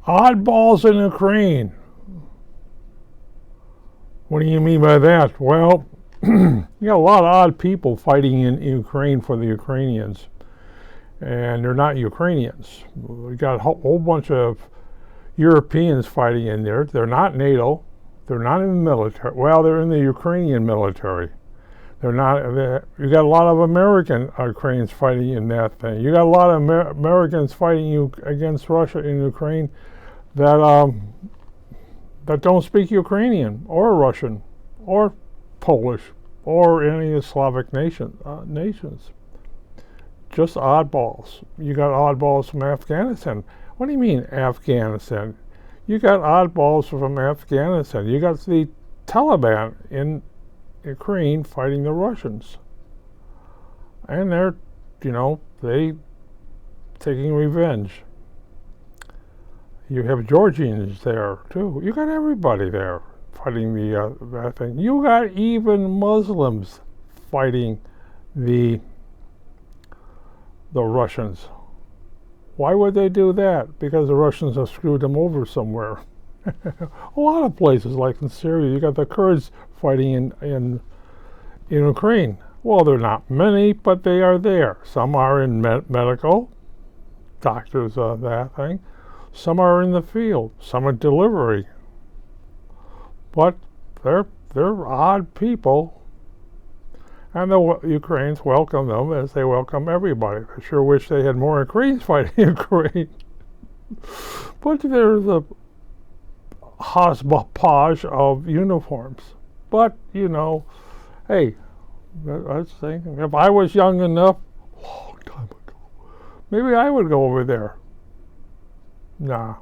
Oddballs in Ukraine. What do you mean by that? Well, you got a lot of odd people fighting in Ukraine for the Ukrainians, and they're not Ukrainians. We got a whole bunch of Europeans fighting in there. They're not NATO. They're not in the military. Well, they're in the Ukrainian military. They're not. You got a lot of American Ukrainians fighting in that thing. You got a lot of Americans fighting against Russia in Ukraine that that don't speak Ukrainian or Russian or Polish or any of the Slavic nations. Just oddballs. You got oddballs from Afghanistan. What do you mean Afghanistan? You got oddballs from Afghanistan. You got the Taliban in Ukraine fighting the Russians. And they're, they taking revenge. You have Georgians there too. You got everybody there fighting that thing. You got even Muslims fighting the Russians. Why would they do that? Because the Russians have screwed them over somewhere. A lot of places, like in Syria, you got the Kurds fighting in Ukraine. Well, they're not many, but they are there. Some are in medical, doctors, that thing. Some are in the field. Some are delivery. But they're odd people. And the Ukrainians welcome them as they welcome everybody. I sure wish they had more Ukrainians fighting Ukraine. But there's a hodgepodge of uniforms. But, hey, I was thinking, if I was young enough, a long time ago, maybe I would go over there. Nah.